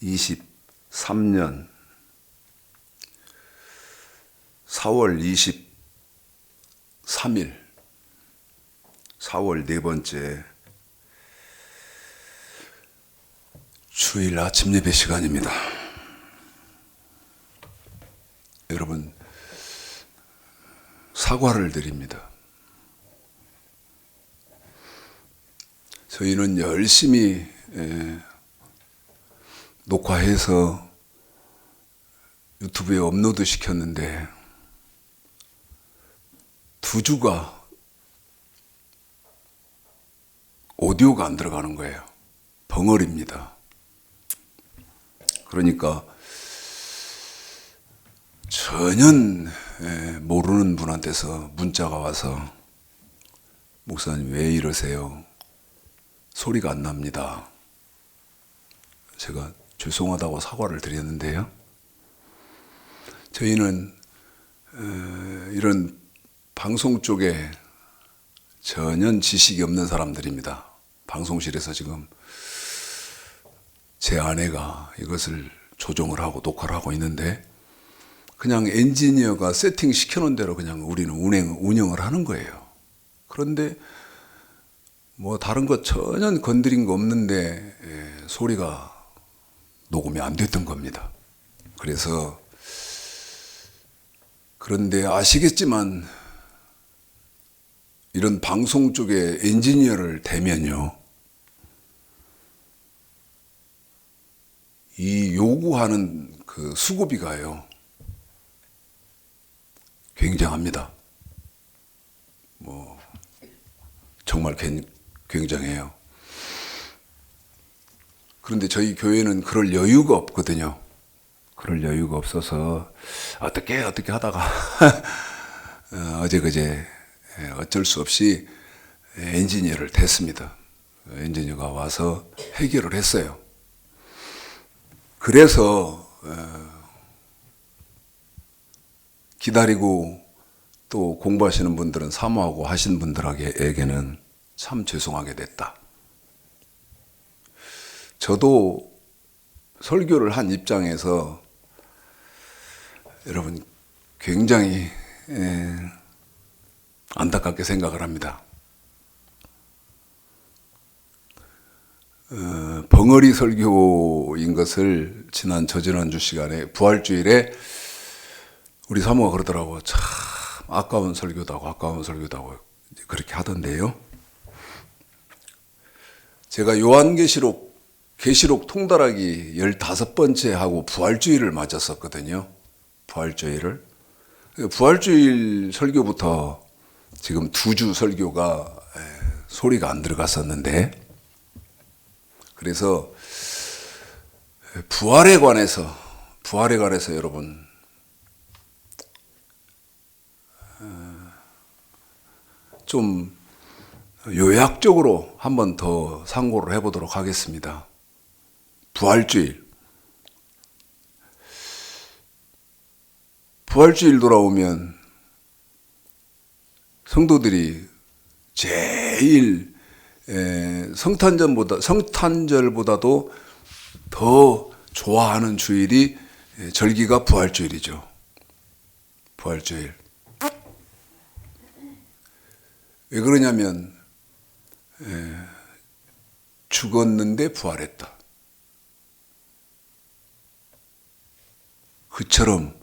2023년 4월 23일 4월 네 번째 주일 아침 예배 시간입니다. 여러분, 사과를 드립니다. 저희는 열심히 녹화해서 유튜브에 업로드 시켰는데 2주가 오디오가 안 들어가는 거예요. 벙어리입니다. 그러니까 전혀 모르는 분한테서 문자가 와서 목사님 왜 이러세요? 소리가 안 납니다. 제가 죄송하다고 사과를 드렸는데요. 저희는 이런 방송 쪽에 전혀 지식이 없는 사람들입니다. 방송실에서 지금 제 아내가 이것을 조정을 하고 녹화를 하고 있는데 그냥 엔지니어가 세팅 시켜놓은 대로 그냥 우리는 운영을 하는 거예요. 그런데 뭐 다른 것 전혀 건드린 거 없는데 소리가 녹음이 안 됐던 겁니다. 그래서 그런데 아시겠지만 이런 방송 쪽에 엔지니어를 대면요, 이 요구하는 그 수고비가요 굉장합니다. 뭐 정말 굉장해요. 그런데 저희 교회는 그럴 여유가 없거든요. 그럴 여유가 없어서 어떻게 하다가 어제 그제 어쩔 수 없이 엔지니어를 댔습니다. 엔지니어가 와서 해결을 했어요. 그래서 기다리고 또 공부하시는 분들은 사모하고 하신 분들에게는 참 죄송하게 됐다. 저도 설교를 한 입장에서 여러분 굉장히 안타깝게 생각을 합니다. 벙어리 설교인 것을 저지난주 시간에 부활주일에 우리 사모가 그러더라고. 참 아까운 설교다고 그렇게 하던데요. 제가 요한계시록 통달하기 15번째 하고 부활주일을 맞았었거든요. 부활주일 설교부터 지금 2주 설교가 소리가 안 들어갔었는데, 그래서 부활에 관해서 여러분 좀 요약적으로 한 번 더 상고를 해보도록 하겠습니다. 부활주일 돌아오면 성도들이 제일 성탄절보다도 더 좋아하는 주일이 절기가 부활주일이죠. 부활주일. 왜 그러냐면 죽었는데 부활했다. 그처럼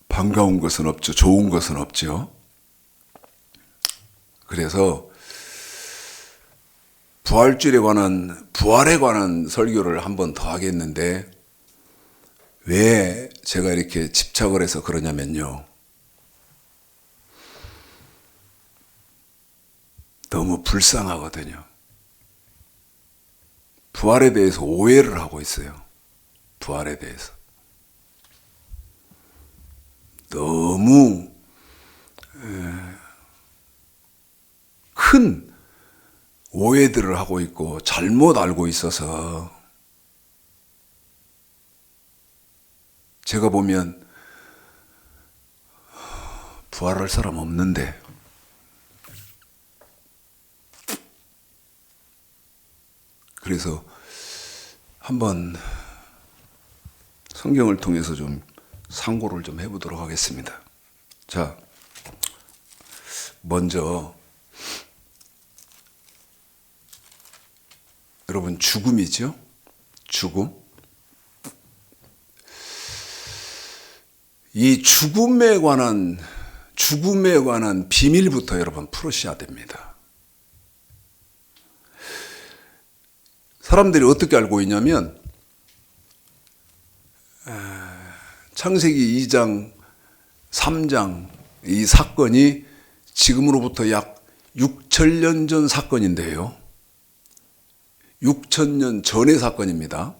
반가운 것은 없죠. 좋은 것은 없죠. 그래서 부활에 관한 설교를 한 번 더 하겠는데, 왜 제가 이렇게 집착을 해서 그러냐면요, 너무 불쌍하거든요. 부활에 대해서 오해를 하고 있어요. 부활에 대해서 너무 큰 오해들을 하고 있고 잘못 알고 있어서, 제가 보면 부활할 사람 없는데 그래서 한번 성경을 통해서 좀 상고를 좀 해보도록 하겠습니다. 자, 먼저 여러분 죽음이죠? 죽음. 이 죽음에 관한 비밀부터 여러분 풀으셔야 됩니다. 사람들이 어떻게 알고 있냐면 창세기 2장, 3장 이 사건이 지금으로부터 약 6,000년 전 사건인데요. 6,000년 전의 사건입니다.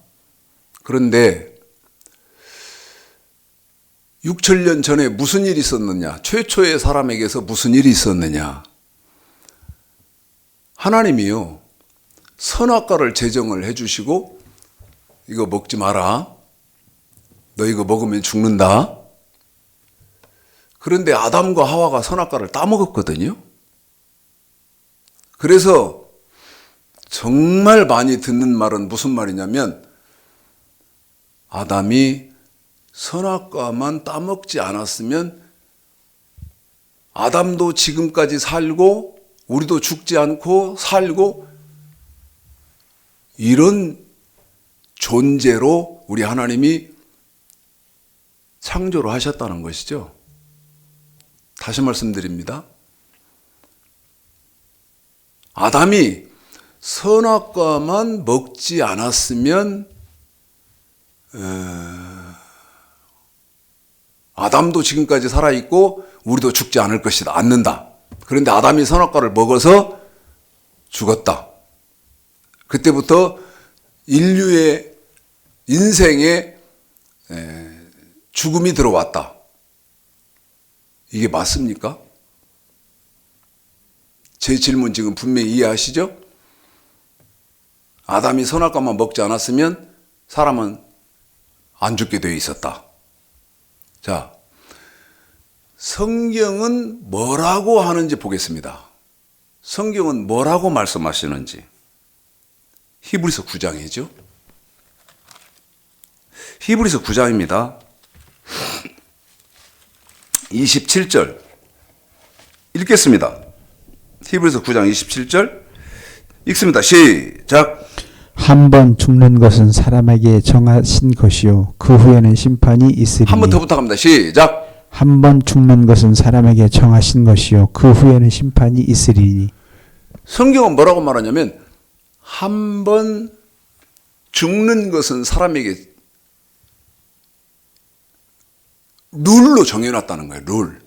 그런데 6,000년 전에 무슨 일이 있었느냐? 최초의 사람에게서 무슨 일이 있었느냐? 하나님이요, 선악과를 제정을 해주시고 이거 먹지 마라. 너 이거 먹으면 죽는다. 그런데 아담과 하와가 선악과를 따먹었거든요. 그래서 정말 많이 듣는 말은 무슨 말이냐면 아담이 선악과만 따먹지 않았으면 아담도 지금까지 살고 우리도 죽지 않고 살고 이런 존재로 우리 하나님이 창조를 하셨다는 것이죠. 다시 말씀드립니다. 아담이 선악과만 먹지 않았으면 아담도 지금까지 살아있고 우리도 죽지 않는다. 그런데 아담이 선악과를 먹어서 죽었다. 그때부터 인류의 인생에 죽음이 들어왔다. 이게 맞습니까? 제 질문 지금 분명히 이해하시죠? 아담이 선악과만 먹지 않았으면 사람은 안 죽게 되어 있었다. 자, 성경은 뭐라고 하는지 보겠습니다. 성경은 뭐라고 말씀하시는지. 히브리서 9장이죠. 히브리서 9장입니다. 27절 읽겠습니다. 히브리서 9장 27절 읽습니다. 시작. 한 번 죽는 것은 사람에게 정하신 것이요 그 후에는 심판이 있으리니. 한 번 더 부탁합니다. 시작. 한 번 죽는 것은 사람에게 정하신 것이요 그 후에는 심판이 있으리니. 성경은 뭐라고 말하냐면 한 번 죽는 것은 사람에게 룰로 정해놨다는 거예요. 룰.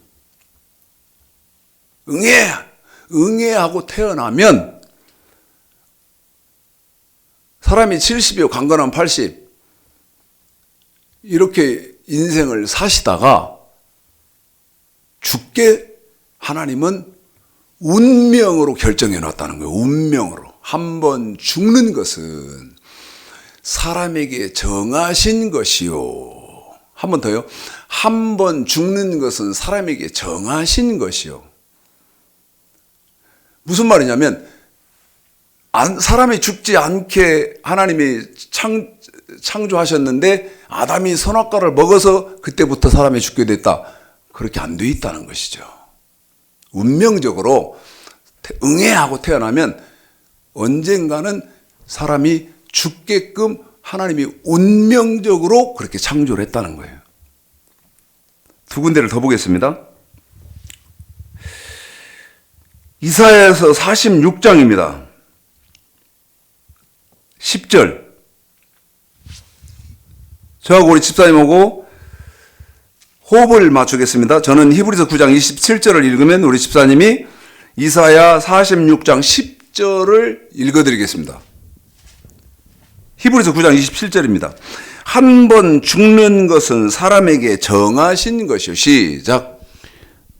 응애하고 태어나면 사람이 70이요 강건한 80 이렇게 인생을 사시다가 죽게 하나님은 운명으로 결정해 놨다는 거예요. 운명으로. 한 번 죽는 것은 사람에게 정하신 것이요. 한 번 더요. 한 번 죽는 것은 사람에게 정하신 것이요. 무슨 말이냐면 사람이 죽지 않게 하나님이 창조하셨는데 아담이 선악과를 먹어서 그때부터 사람이 죽게 됐다. 그렇게 안 돼 있다는 것이죠. 운명적으로 응애하고 태어나면 언젠가는 사람이 죽게끔 하나님이 운명적으로 그렇게 창조를 했다는 거예요. 두 군데를 더 보겠습니다. 이사야서 46장입니다. 10절. 저하고 우리 집사님하고 호흡을 맞추겠습니다. 저는 히브리서 9장 27절을 읽으면 우리 집사님이 이사야 46장 10절을 읽어드리겠습니다. 히브리서 9장 27절입니다. 한 번 죽는 것은 사람에게 정하신 것이요. 시작.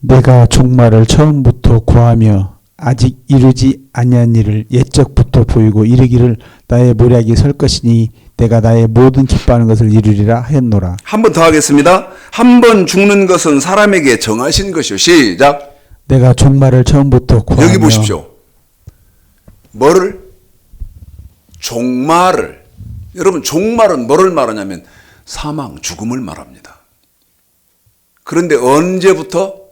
내가 종말을 처음부터 구하며 아직 이르지 아니한 일을 옛적부터 보이고 이르기를 나의 모략이 설 것이니 내가 나의 모든 기뻐하는 것을 이루리라 하였노라. 한 번 더 하겠습니다. 한 번 죽는 것은 사람에게 정하신 것이요. 시작. 내가 종말을 처음부터 구하며. 여기 보십시오. 뭐를? 종말을, 여러분 종말은 뭐를 말하냐면 사망, 죽음을 말합니다. 그런데 언제부터?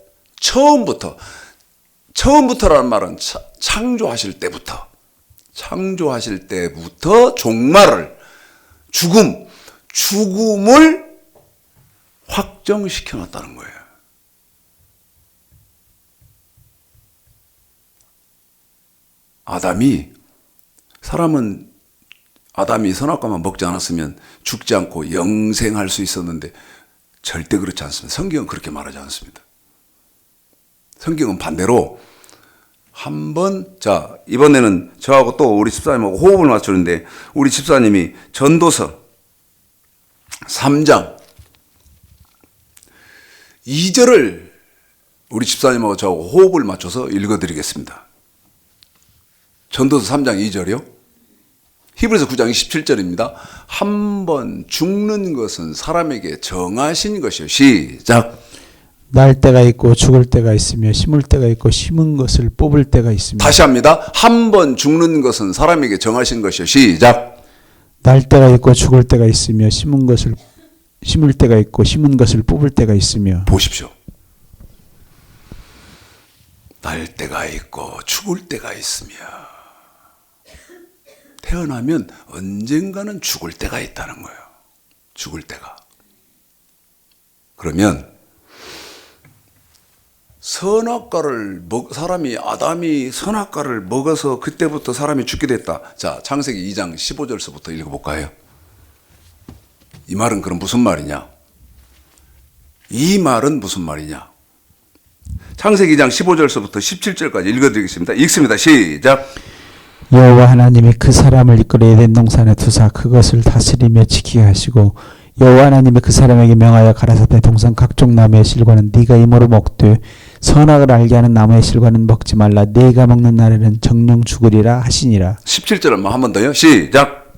처음부터라는 말은 창조하실 때부터 종말을, 죽음을 확정시켜 놨다는 거예요. 아담이 선악과만 먹지 않았으면 죽지 않고 영생할 수 있었는데 절대 그렇지 않습니다. 성경은 그렇게 말하지 않습니다. 성경은 반대로 이번에는 저하고 또 우리 집사님하고 호흡을 맞추는데, 우리 집사님이 전도서 3장 2절을 우리 집사님하고 저하고 호흡을 맞춰서 읽어드리겠습니다. 전도서 3장 2절이요. 히브리서 9장 27절입니다. 한 번 죽는 것은 사람에게 정하신 것이요. 시작. 날 때가 있고 죽을 때가 있으며 심을 때가 있고 심은 것을 뽑을 때가 있으며. 다시 합니다. 한 번 죽는 것은 사람에게 정하신 것이요. 시작. 날 때가 있고 죽을 때가 있으며 심을 때가 있고 심은 것을 뽑을 때가 있으며. 보십시오. 날 때가 있고 죽을 때가 있으며, 태어나면 언젠가는 죽을 때가 있다는 거예요. 죽을 때가. 그러면 아담이 선악과를 먹어서 그때부터 사람이 죽게 됐다. 자, 창세기 2장 15절서부터 읽어볼까요? 이 말은 그럼 무슨 말이냐? 이 말은 무슨 말이냐? 창세기 2장 15절서부터 17절까지 읽어드리겠습니다. 읽습니다. 시작. 여호와 하나님이 그 사람을 이끌어 에덴 동산에 두사 그것을 다스리며 지키게 하시고, 여호와 하나님이 그 사람에게 명하여 가라사대 동산 각종 나무의 실과는 네가 임으로 먹되 선악을 알게 하는 나무의 실과는 먹지 말라. 네가 먹는 날에는 정령 죽으리라 하시니라. 17절은 한 번 더요. 시작.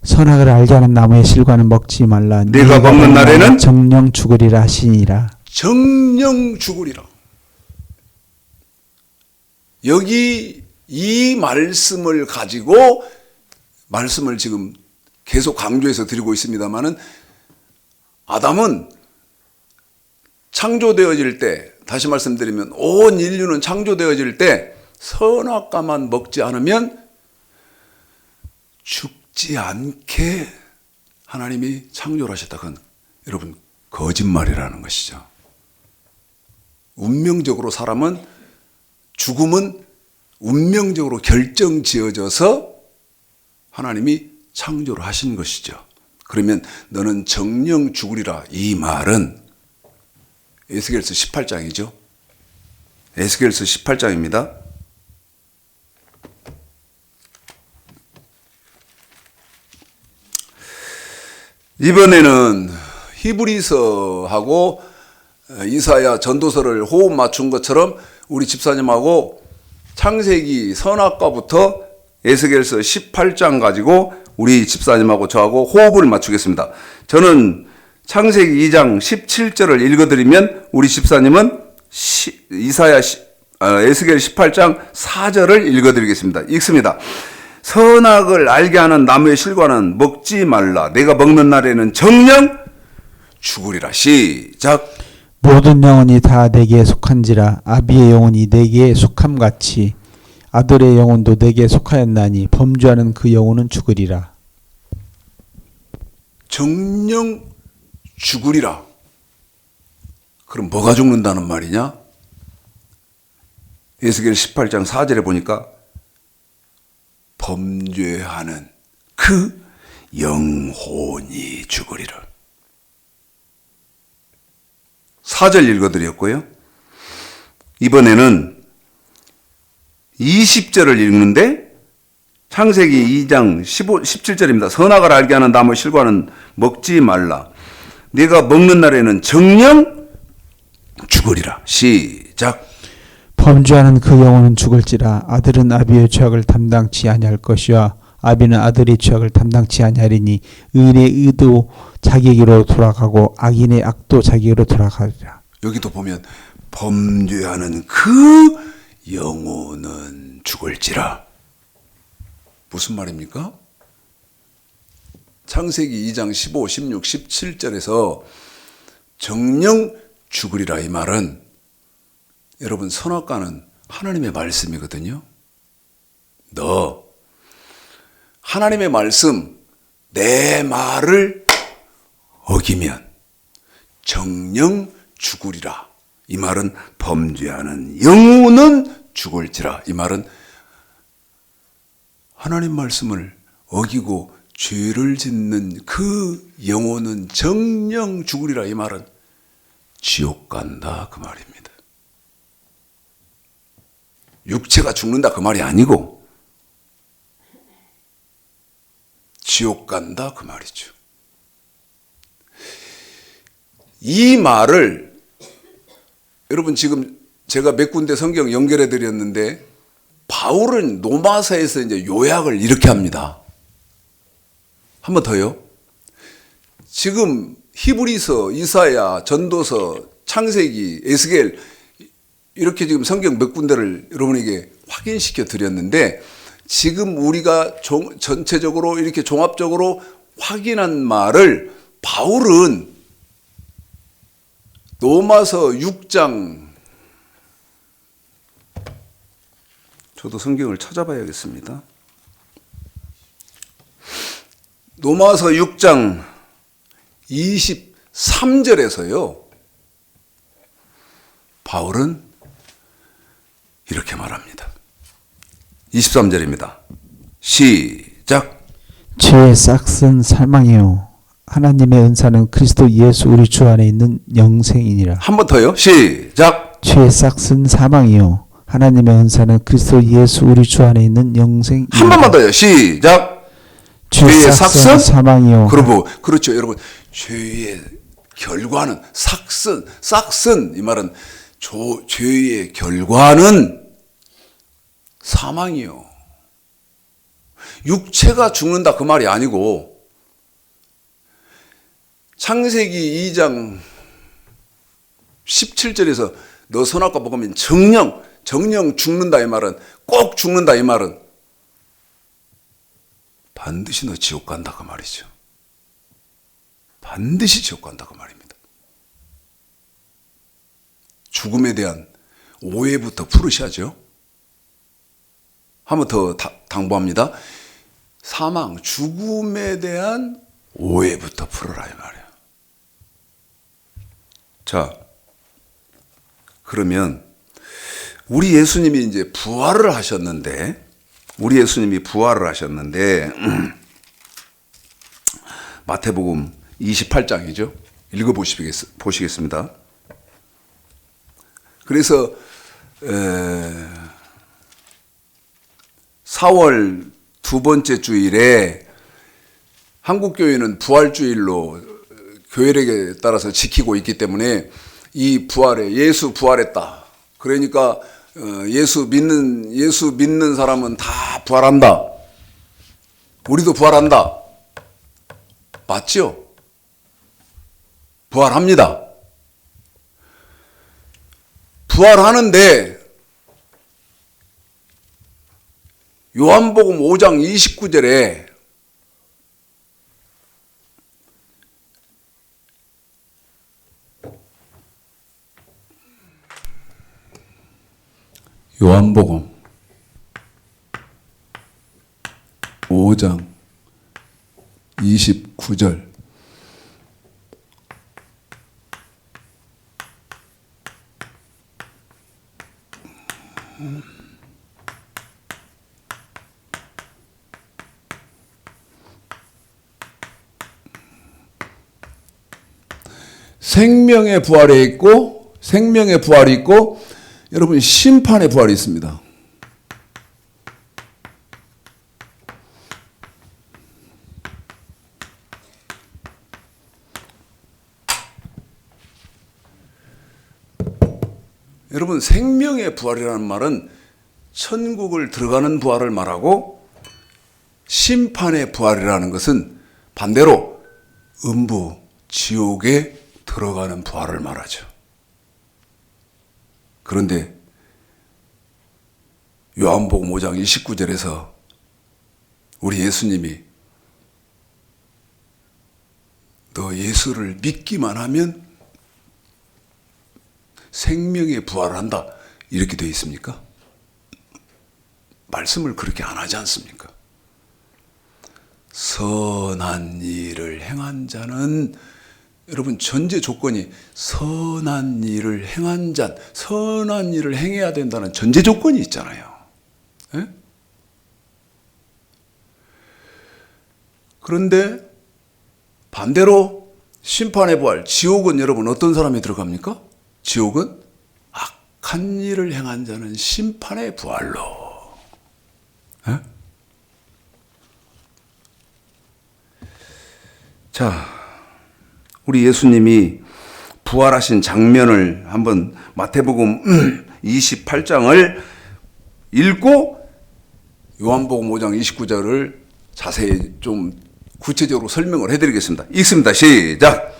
선악을 알게 하는 나무의 실과는 먹지 말라. 네가 먹는 날에는 정령 죽으리라 하시니라. 정령 죽으리라. 여기 이 말씀을 가지고, 말씀을 지금 계속 강조해서 드리고 있습니다마는, 아담은 창조되어질 때, 다시 말씀드리면 온 인류는 창조되어질 때 선악과만 먹지 않으면 죽지 않게 하나님이 창조를 하셨다. 그건 여러분 거짓말이라는 것이죠. 운명적으로 죽음은 운명적으로 결정지어져서 하나님이 창조를 하신 것이죠. 그러면 너는 정령 죽으리라, 이 말은 에스겔서 18장이죠. 에스겔서 18장입니다. 이번에는 히브리서하고 이사야 전도서를 호흡 맞춘 것처럼 우리 집사님하고 창세기 선악과부터 에스겔서 18장 가지고 우리 집사님하고 저하고 호흡을 맞추겠습니다. 저는 창세기 2장 17절을 읽어드리면 우리 집사님은 에스겔 18장 4절을 읽어드리겠습니다. 읽습니다. 선악을 알게 하는 나무의 실과는 먹지 말라. 내가 먹는 날에는 정령 죽으리라. 시작. 모든 영혼이 다 내게 속한지라. 아비의 영혼이 내게 속함같이 아들의 영혼도 내게 속하였나니 범죄하는 그 영혼은 죽으리라. 정령 죽으리라. 그럼 뭐가 죽는다는 말이냐? 에스겔 18장 4절에 보니까 범죄하는 그 영혼이 죽으리라. 4절 읽어드렸고요. 이번에는 20절을 읽는데 창세기 2장 17절입니다. 선악을 알게 하는 나무 실과는 먹지 말라. 네가 먹는 날에는 정령 죽으리라. 시작. 범죄하는 그 영혼은 죽을지라. 아들은 아비의 죄악을 담당치 아니할 것이와 아비는 아들의 죄악을 담당치 아니하리니 의인의 의도 자기에게로 돌아가고 악인의 악도 자기에게로 돌아가리라. 여기도 보면 범죄하는 그 영혼은 죽을지라. 무슨 말입니까? 창세기 2장 15, 16, 17절에서 정령 죽으리라 이 말은 여러분 선악과는 하나님의 말씀이거든요. 너 하나님의 말씀 내 말을 어기면 정령 죽으리라. 이 말은 범죄하는 영혼은 죽을지라. 이 말은 하나님 말씀을 어기고 죄를 짓는 그 영혼은 정령 죽으리라. 이 말은 지옥 간다 그 말입니다. 육체가 죽는다 그 말이 아니고 지옥 간다 그 말이죠. 이 말을 여러분 지금 제가 몇 군데 성경 연결해 드렸는데 바울은 로마서에서 이제 요약을 이렇게 합니다. 한 번 더요. 지금 히브리서, 이사야, 전도서, 창세기, 에스겔 이렇게 지금 성경 몇 군데를 여러분에게 확인시켜 드렸는데 지금 우리가 전체적으로 이렇게 종합적으로 확인한 말을 바울은 로마서 6장 저도 성경을 찾아봐야겠습니다. 로마서 6장 23절에서요. 바울은 이렇게 말합니다. 23절입니다. 시작. 죄의 싹은 사망이요 하나님의 은사는 그리스도 예수 우리 주 안에 있는 영생이니라. 한 번 더요. 시작. 죄의 싹은 사망이요 하나님의 은사는 그리스도 예수 우리 주 안에 있는 영생이니라. 한 번만 더요. 시작. 죄의 삭슨 사망이요. 그렇죠, 여러분. 죄의 결과는 삭슨 이 말은 죄의 결과는 사망이요. 육체가 죽는다 그 말이 아니고 창세기 2장 17절에서 너 선악과 먹으면 정령 죽는다 이 말은 꼭 죽는다 이 말은 반드시 너 지옥 간다 그 말이죠. 반드시 지옥 간다 그 말입니다. 죽음에 대한 오해부터 풀으셔야죠. 한 번 더 당부합니다. 사망, 죽음에 대한 오해부터 풀어라 이 말이에요. 자, 그러면 우리 예수님이 이제 부활을 하셨는데 마태복음 28장이죠. 읽어보시겠습니다. 그래서 4월 두 번째 주일에 한국교회는 부활주일로 교회력에 따라서 지키고 있기 때문에 이 부활에 예수 부활했다. 그러니까 예수 믿는 사람은 다 부활한다. 우리도 부활한다. 맞죠? 부활합니다. 부활하는데 요한복음 5장 29절에 요한복음 5장 29절 생명의 부활이 있고 여러분 심판의 부활이 있습니다. 여러분 생명의 부활이라는 말은 천국을 들어가는 부활을 말하고 심판의 부활이라는 것은 반대로 음부 지옥에 들어가는 부활을 말하죠. 그런데 요한복음 5장 29절에서 우리 예수님이 너 예수를 믿기만 하면 생명에 부활한다. 이렇게 되어 있습니까? 말씀을 그렇게 안 하지 않습니까? 선한 일을 행한 자는, 여러분 전제 조건이 선한 일을 행한 자, 선한 일을 행해야 된다는 전제 조건이 있잖아요. 예? 그런데 반대로 심판의 부활, 지옥은 여러분 어떤 사람이 들어갑니까? 지옥은 악한 일을 행한 자는 심판의 부활로. 예? 자, 우리 예수님이 부활하신 장면을 한번 마태복음 28장을 읽고 요한복음 5장 29절을 자세히 좀 구체적으로 설명을 해드리겠습니다. 읽습니다. 시작.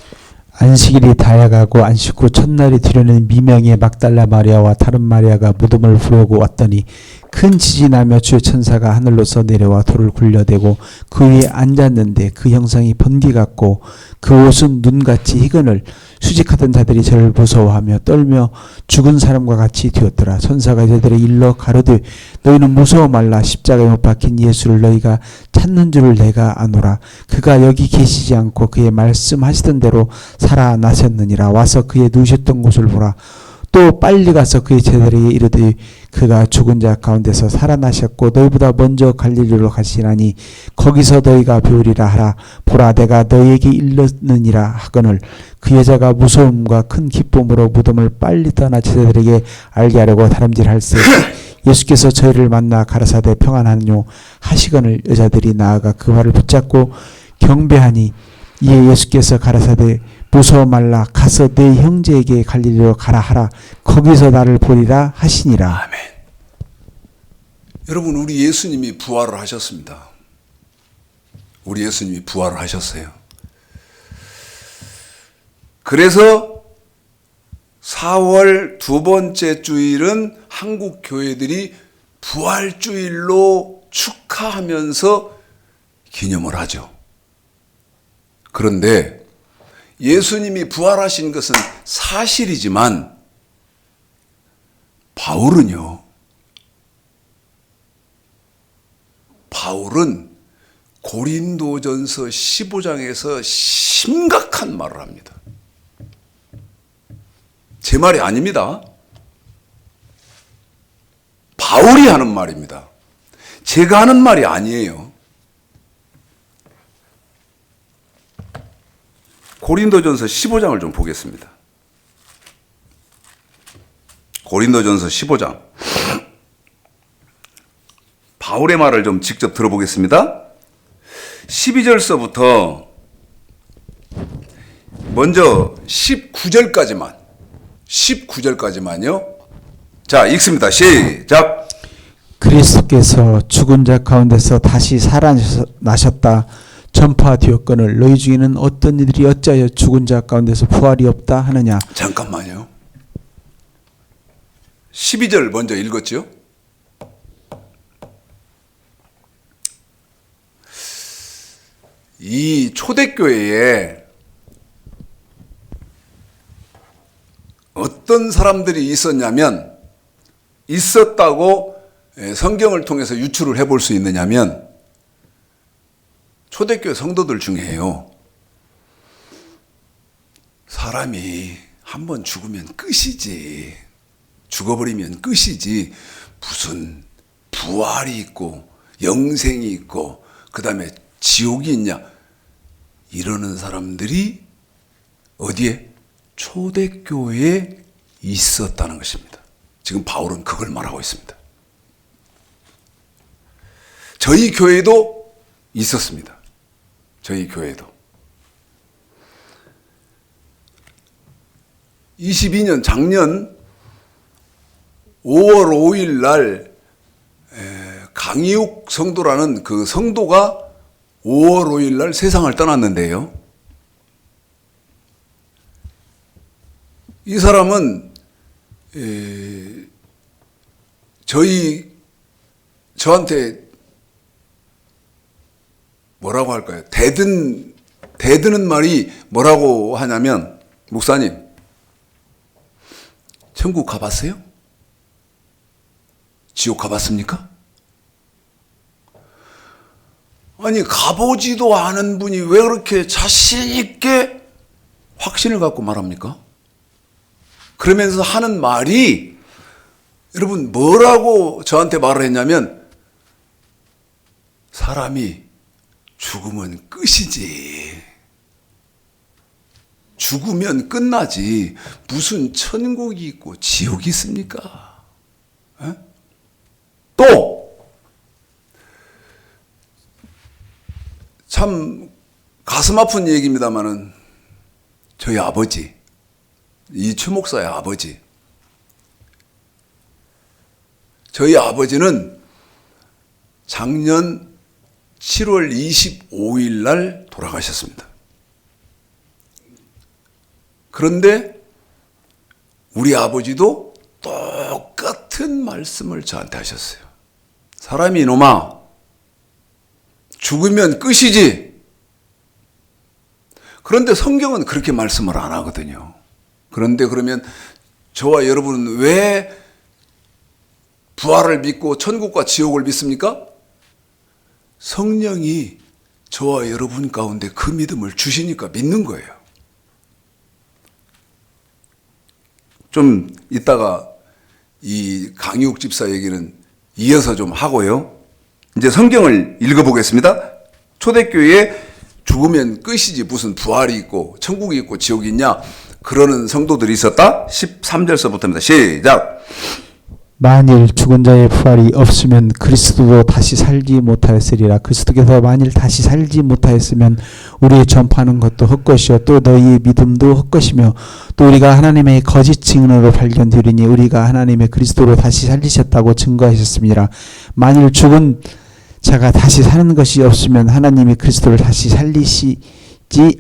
안식일이 다가가고 안식 후 첫날이 되려는 미명의 막달라 마리아와 다른 마리아가 무덤을 보려고 왔더니 큰 지진이 나며 주의 천사가 하늘로서 내려와 돌을 굴려대고 그 위에 앉았는데 그 형상이 번개 같고 그 옷은 눈같이 희근을 수직하던 자들이 저를 무서워하며 떨며 죽은 사람과 같이 되었더라. 천사가 저들의 일러 가로되 너희는 무서워 말라. 십자가에 못 박힌 예수를 너희가 찾는 줄을 내가 아노라. 그가 여기 계시지 않고 그의 말씀하시던 대로 살아나셨느니라. 와서 그의 누우셨던 곳을 보라. 또 빨리 가서 그의 제자들에게 이르되 그가 죽은 자 가운데서 살아나셨고 너희보다 먼저 갈릴리로 가시나니 거기서 너희가 배우리라 하라. 보라 내가 너희에게 일렀느니라 하거늘 그 여자가 무서움과 큰 기쁨으로 무덤을 빨리 떠나 제자들에게 알게 하려고 다름질할세. 예수께서 저희를 만나 가라사대 평안하뇨 하시거늘 여자들이 나아가 그 말을 붙잡고 경배하니 이에 예수께서 가라사대 무서워 말라. 가서 내 형제에게 갈릴리로 가라 하라. 거기서 나를 보리라 하시니라. 아멘. 여러분 우리 예수님이 부활을 하셨습니다. 우리 예수님이 부활을 하셨어요. 그래서 4월 두 번째 주일은 한국 교회들이 부활주일로 축하하면서 기념을 하죠. 그런데 예수님이 부활하신 것은 사실이지만 바울은 고린도전서 15장에서 심각한 말을 합니다. 제 말이 아닙니다. 바울이 하는 말입니다. 제가 하는 말이 아니에요. 고린도전서 15장을 좀 보겠습니다. 고린도전서 15장. 바울의 말을 좀 직접 들어보겠습니다. 12절서부터 먼저 19절까지만요. 자, 읽습니다. 시작. 그리스도께서 죽은 자 가운데서 다시 살아나셨다 전파되었거늘 너희 중에는 어떤 이들이 어찌하여 죽은 자 가운데서 부활이 없다 하느냐. 잠깐만요. 12절 먼저 읽었죠? 이 초대교회에 어떤 사람들이 있었다고 성경을 통해서 유추를 해볼 수 있느냐면 초대교회 성도들 중에요. 사람이 한번 죽으면 끝이지. 죽어버리면 끝이지. 무슨 부활이 있고 영생이 있고 그 다음에 지옥이 있냐. 이러는 사람들이 어디에? 초대교회에 있었다는 것입니다. 지금 바울은 그걸 말하고 있습니다. 저희 교회도 있었습니다. 저희 교회도 22년 작년 5월 5일 날 강희욱 성도라는 그 성도가 5월 5일 날 세상을 떠났는데요. 이 사람은 저한테 뭐라고 할까요? 대드는 말이 뭐라고 하냐면, 목사님, 천국 가봤어요? 지옥 가봤습니까? 아니, 가보지도 않은 분이 왜 그렇게 자신있게 확신을 갖고 말합니까? 그러면서 하는 말이, 여러분, 뭐라고 저한테 말을 했냐면, 사람이 죽으면 끝이지. 죽으면 끝나지. 무슨 천국이 있고 지옥이 있습니까? 에? 또, 참 가슴 아픈 얘기입니다마는 저희 아버지, 이 최 목사의 아버지, 저희 아버지는 작년 7월 25일 날 돌아가셨습니다. 그런데 우리 아버지도 똑같은 말씀을 저한테 하셨어요. 사람이 이놈아, 죽으면 끝이지. 그런데 성경은 그렇게 말씀을 안 하거든요. 그런데 그러면 저와 여러분은 왜 부활을 믿고 천국과 지옥을 믿습니까? 성령이 저와 여러분 가운데 그 믿음을 주시니까 믿는 거예요. 좀 이따가 이 강희욱 집사 얘기는 이어서 좀 하고요. 이제 성경을 읽어보겠습니다. 초대교회에 죽으면 끝이지 무슨 부활이 있고 천국이 있고 지옥이 있냐 그러는 성도들이 있었다. 13절서부터입니다. 시작. 만일 죽은 자의 부활이 없으면 그리스도도 다시 살지 못하였으리라. 그리스도께서 만일 다시 살지 못하였으면 우리의 전파하는 것도 헛것이요 또 너희의 믿음도 헛것이며 또 우리가 하나님의 거짓 증언으로 발견되리니 우리가 하나님의 그리스도로 다시 살리셨다고 증거하셨습니다. 만일 죽은 자가 다시 사는 것이 없으면 하나님이 그리스도를 다시 살리시지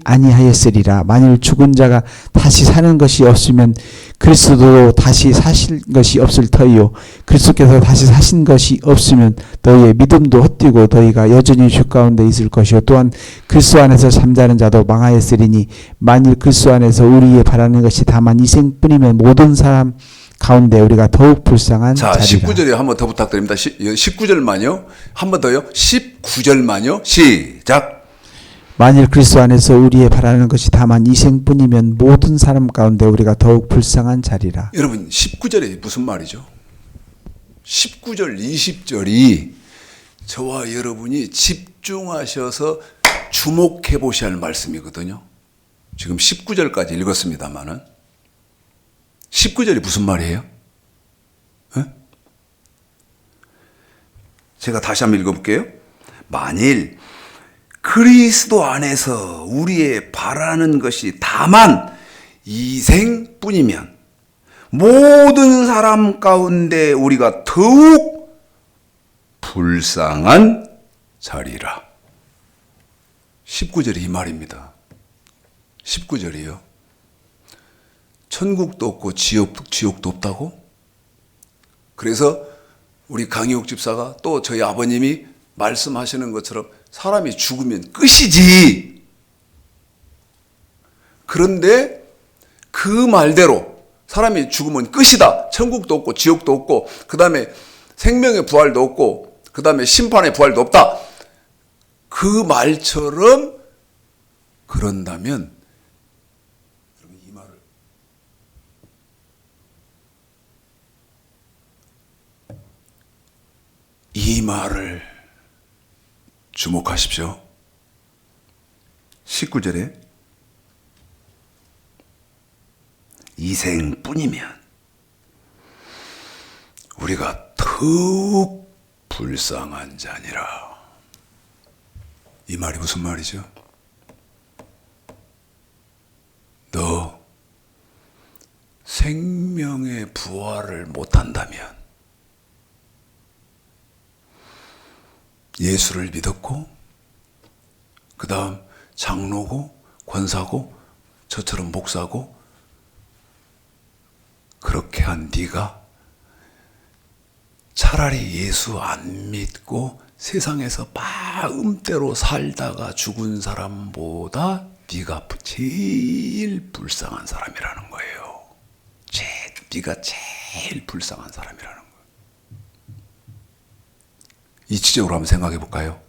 아니하였으리라. 만일 죽은 자가 다시 사는 것이 없으면 그리스도도 다시 사실 것이 없을 터이요 그리스도께서 다시 사신 것이 없으면 너희의 믿음도 헛되고 너희가 여전히 주 가운데 있을 것이요 또한 그리스도 안에서 잠자는 자도 망하였으리니 만일 그리스도 안에서 우리의 바라는 것이 다만 이생뿐이면 모든 사람 가운데 우리가 더욱 불쌍한 자, 자리라. 19절에 한 번 더 부탁드립니다. 19절만요. 한 번 더요. 19절만요. 시작. 만일 그리스도 안에서 우리의 바라는 것이 다만 이생뿐이면 모든 사람 가운데 우리가 더욱 불쌍한 자리라. 여러분 19절에 무슨 말이죠? 19절 20절이 저와 여러분이 집중하셔서 주목해 보셔야 할 말씀이거든요. 지금 19절까지 읽었습니다마는 19절이 무슨 말이에요? 에? 제가 다시 한번 읽어볼게요. 만일 그리스도 안에서 우리의 바라는 것이 다만 이생뿐이면 모든 사람 가운데 우리가 더욱 불쌍한 자리라. 19절이 이 말입니다. 19절이요. 천국도 없고 지옥도 없다고? 그래서 우리 강희욱 집사가 또 저희 아버님이 말씀하시는 것처럼 사람이 죽으면 끝이지. 그런데 그 말대로 사람이 죽으면 끝이다. 천국도 없고 지옥도 없고 그 다음에 생명의 부활도 없고 그 다음에 심판의 부활도 없다. 그 말처럼 그런다면 이 말을 주목하십시오. 19절에 이생뿐이면 우리가 더욱 불쌍한 자니라. 이 말이 무슨 말이죠? 너 생명의 부활을 못한다면 예수를 믿었고 그 다음 장로고 권사고 저처럼 목사고 그렇게 한 네가 차라리 예수 안 믿고 세상에서 마음대로 살다가 죽은 사람보다 네가 제일 불쌍한 사람이라는 거예요. 네가 제일 불쌍한 사람이라는 거예요. 이치적으로 한번 생각해 볼까요?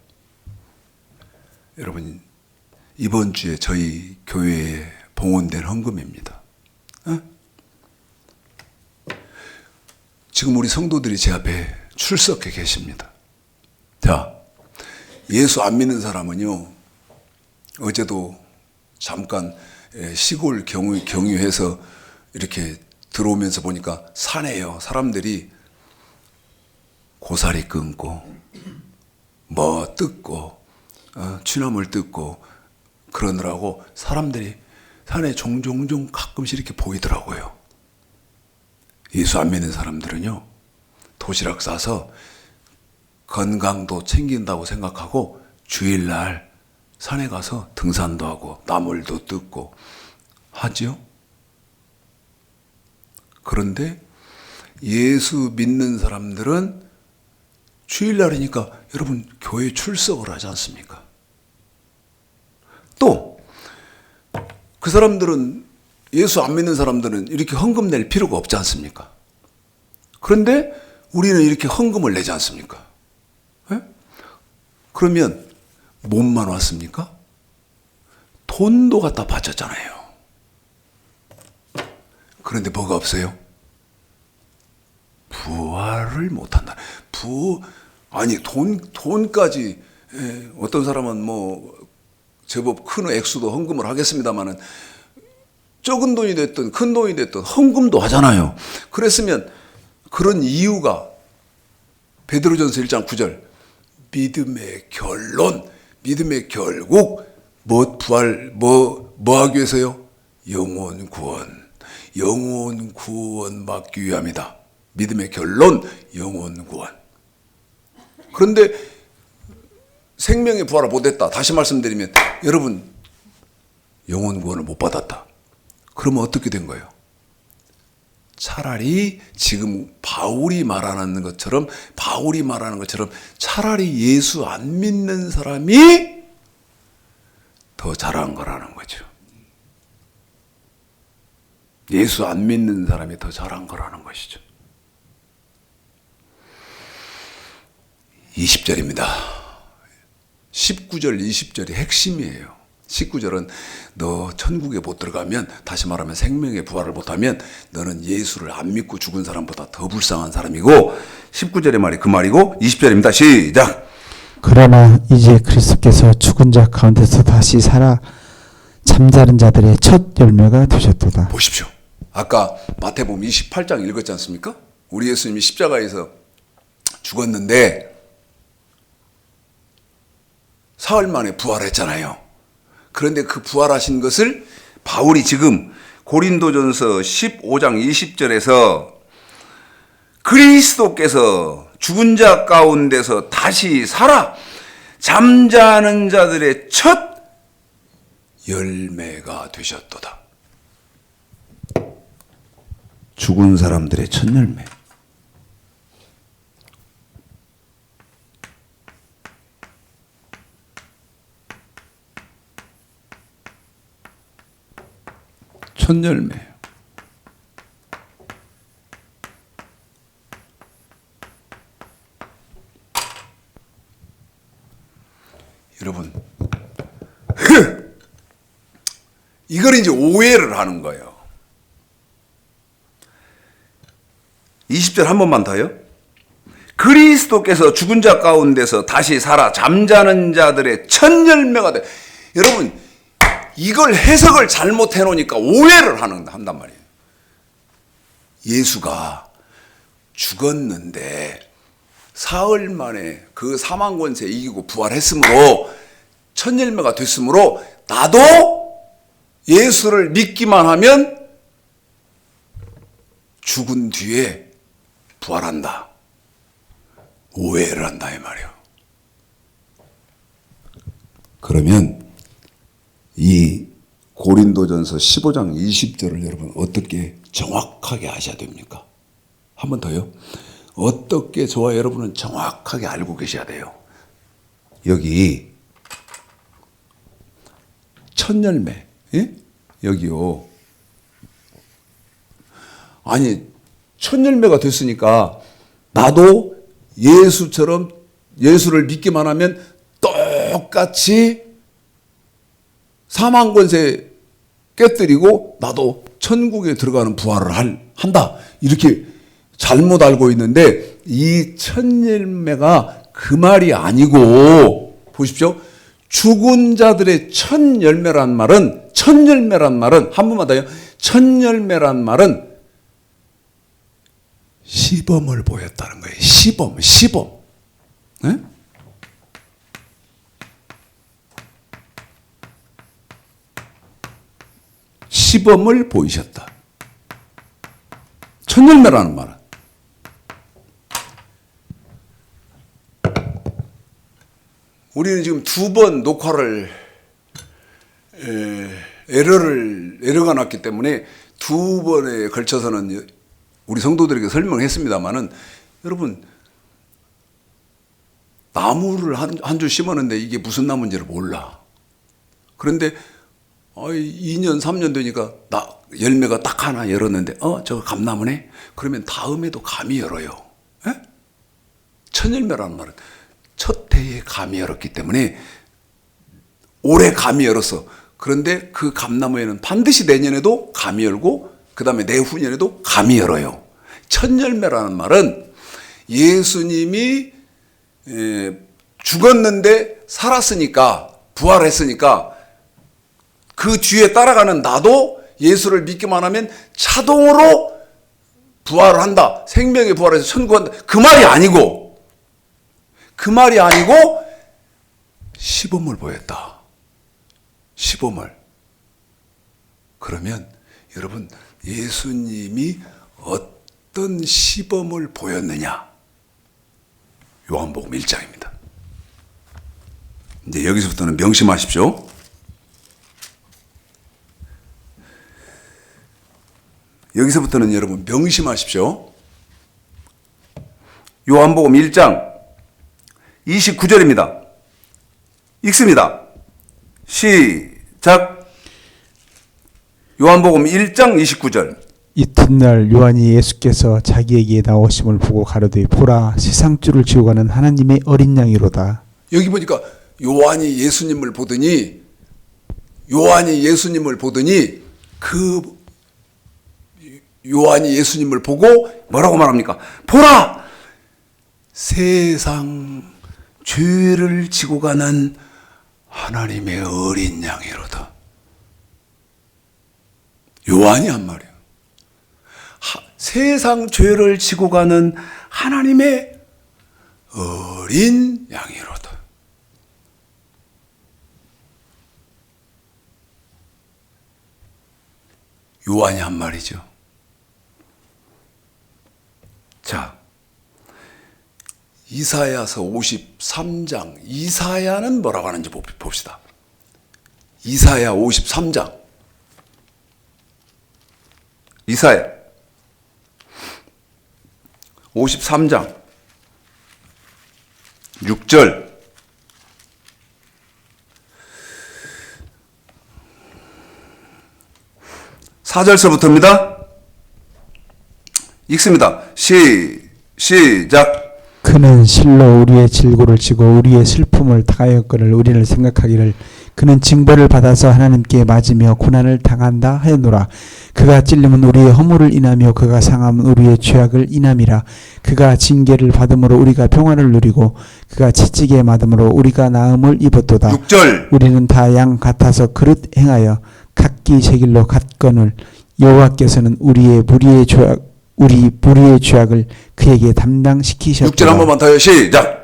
여러분, 이번 주에 저희 교회에 봉헌된 헌금입니다. 지금 우리 성도들이 제 앞에 출석해 계십니다. 자, 예수 안 믿는 사람은요, 어제도 잠깐 시골 경유해서 이렇게 들어오면서 보니까 산에요. 사람들이 고사리 끊고 뭐 뜯고 취나물 뜯고 그러느라고 사람들이 산에 종종 가끔씩 이렇게 보이더라고요. 예수 안 믿는 사람들은요, 도시락 싸서 건강도 챙긴다고 생각하고 주일날 산에 가서 등산도 하고 나물도 뜯고 하죠. 그런데 예수 믿는 사람들은 주일날이니까 여러분 교회 출석을 하지 않습니까? 또 그 사람들은, 예수 안 믿는 사람들은 이렇게 헌금 낼 필요가 없지 않습니까? 그런데 우리는 이렇게 헌금을 내지 않습니까? 에? 그러면 뭐만 왔습니까? 돈도 갖다 바쳤잖아요. 그런데 뭐가 없어요? 부활을 못한다. 돈까지, 어떤 사람은 뭐 제법 큰 액수도 헌금을 하겠습니다만은 적은 돈이 됐든 큰 돈이 됐든 헌금도 하잖아요. 그랬으면 그런 이유가 베드로전서 1장 9절 믿음의 결론, 믿음의 결국 뭐 하기 위해서요? 영혼 구원 받기 위함이다. 믿음의 결론, 영혼 구원. 그런데 생명의 부활을 못했다. 다시 말씀드리면 여러분 영혼 구원을 못 받았다. 그러면 어떻게 된 거예요? 차라리 지금 바울이 말하는 것처럼 차라리 예수 안 믿는 사람이 더 잘한 거라는 거죠. 예수 안 믿는 사람이 더 잘한 거라는 것이죠. 20절입니다. 19절, 20절이 핵심이에요. 19절은 너 천국에 못 들어가면, 다시 말하면 생명의 부활을 못하면 너는 예수를 안 믿고 죽은 사람보다 더 불쌍한 사람이고, 19절의 말이 그 말이고, 20절입니다. 시작. 그러나 이제 그리스도께서 죽은 자 가운데서 다시 살아 잠자는 자들의 첫 열매가 되셨도다. 보십시오. 아까 마태복음 28장 읽었지 않습니까? 우리 예수님이 십자가에서 죽었는데 사흘 만에 부활했잖아요. 그런데 그 부활하신 것을 바울이 지금 고린도전서 15장 20절에서 그리스도께서 죽은 자 가운데서 다시 살아 잠자는 자들의 첫 열매가 되셨도다. 죽은 사람들의 첫 열매. 첫 열매. 여러분, 이걸 이제 오해를 하는 거예요. 20절 한 번만 더요. 그리스도께서 죽은 자 가운데서 다시 살아 잠자는 자들의 첫 열매가 돼. 여러분, 이걸 해석을 잘못해 놓으니까 오해를 한단 말이에요. 예수가 죽었는데 사흘 만에 그 사망 권세 이기고 부활했으므로 첫 열매가 됐으므로 나도 예수를 믿기만 하면 죽은 뒤에 부활한다. 오해를 한다 이 말이에요. 그러면 이 고린도전서 15장 20절을 여러분 어떻게 정확하게 아셔야 됩니까? 한 번 더요. 어떻게 저와 여러분은 정확하게 알고 계셔야 돼요. 여기 첫 열매. 예? 여기요. 아니, 첫 열매가 됐으니까 나도 예수처럼 예수를 믿기만 하면 똑같이 사망 권세 깨뜨리고 나도 천국에 들어가는 부활을 한다. 이렇게 잘못 알고 있는데 이 첫 열매가 그 말이 아니고 보십시오. 죽은 자들의 첫 열매란 말은 한 번만 더요. 첫 열매란 말은 시범을 보였다는 거예요. 시범. 네? 시범을 보이셨다. 첫 열매라는 말은 우리는 지금 두 번 녹화를 에러가 났기 때문에 두 번에 걸쳐서는 우리 성도들에게 설명했습니다마는 여러분 나무를 한 줄 심었는데 이게 무슨 나무인지를 몰라. 그런데 2년 3년 되니까 열매가 딱 하나 열었는데 저거 감나무네? 그러면 다음에도 감이 열어요. 에? 첫 열매라는 말은 첫 해에 감이 열었기 때문에 올해 감이 열었어. 그런데 그 감나무에는 반드시 내년에도 감이 열고 그 다음에 내후년에도 감이 열어요. 첫 열매라는 말은 예수님이 죽었는데 살았으니까 부활했으니까 그 뒤에 따라가는 나도 예수를 믿기만 하면 자동으로 부활을 한다. 생명의 부활해서 천국한다. 그 말이 아니고 시범을 보였다. 시범을. 그러면 여러분 예수님이 어떤 시범을 보였느냐? 요한복음 1장입니다. 이제 여기서부터는 명심하십시오. 여기서부터는 여러분 명심하십시오. 요한복음 1장 29절입니다. 읽습니다. 시작. 요한복음 1장 29절. 이튿날 요한이 예수께서 자기에게 나오심을 보고 가로되 보라 세상줄을 지고 가는 하나님의 어린 양이로다. 여기 보니까 요한이 예수님을 보더니 그 요한이 예수님을 보고 뭐라고 말합니까? 보라! 세상 죄를 지고 가는 하나님의 어린 양이로다. 요한이 한 말이에요. 세상 죄를 지고 가는 하나님의 어린 양이로다. 요한이 한 말이죠. 자, 이사야서 53장. 이사야는 뭐라고 하는지 봅시다. 이사야 53장. 이사야 53장 6절. 사절서부터입니다. 읽습니다. 시작. 그는 실로 우리의 질고를 지고 우리의 슬픔을 당하였거늘 우리를 생각하기를 그는 징벌을 받아서 하나님께 맞으며 고난을 당한다 하였노라. 그가 찔림은 우리의 허물을 인하며 그가 상함은 우리의 죄악을 인함이라. 그가 징계를 받음으로 우리가 평안을 누리고 그가 채찍에 맞음으로 우리가 나음을 입었도다. 6절. 우리는 다 양 같아서 그릇 행하여 각기 제 길로 갔거늘 여호와께서는 우리 무리의 죄악을 그에게 담당시키셨도다. 6절 한 번만 더요. 시작.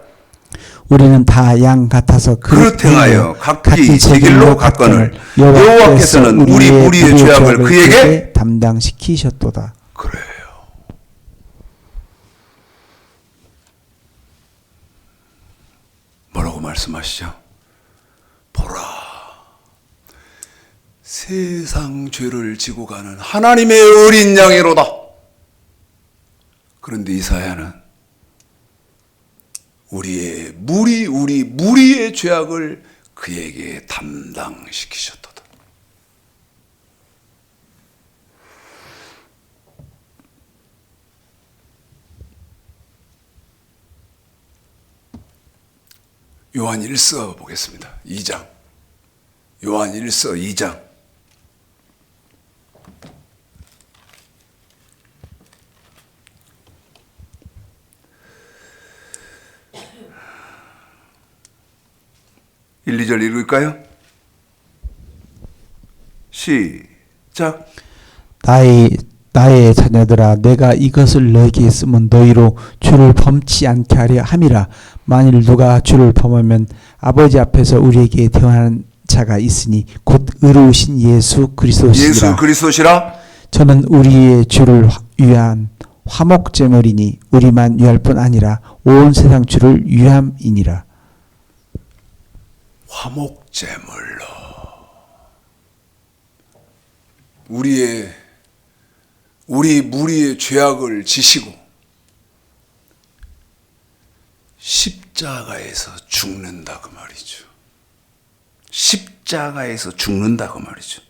우리는 다 양 같아서 그릇 행하여 각기 제 길로 갔거늘 여호와께서는 우리 무리의 죄악을 그에게 담당시키셨도다. 그래요. 뭐라고 말씀하시죠? 보라, 세상 죄를 지고 가는 하나님의 어린 양이로다. 그런데 이사야는 우리 무리의 죄악을 그에게 담당시키셨도다. 요한 1서 보겠습니다. 2장. 요한 1서 2장. (1, 2절) 읽을까요? 시작. 나의 자녀들아, 내가 이것을 너에게 쓰면 너희로 주를 범치 않게 하려 함이라. 만일 누가 주를 범하면 아버지 앞에서 우리에게 대언하는 자가 있으니 곧 의로우신 예수 그리스도시라. 저는 우리의 주를 위한 화목제물이니 우리만 위할 뿐 아니라 온 세상 주를 위함이니라. 화목제물로 우리 무리의 죄악을 지시고 십자가에서 죽는다 그 말이죠. 십자가에서 죽는다 그 말이죠.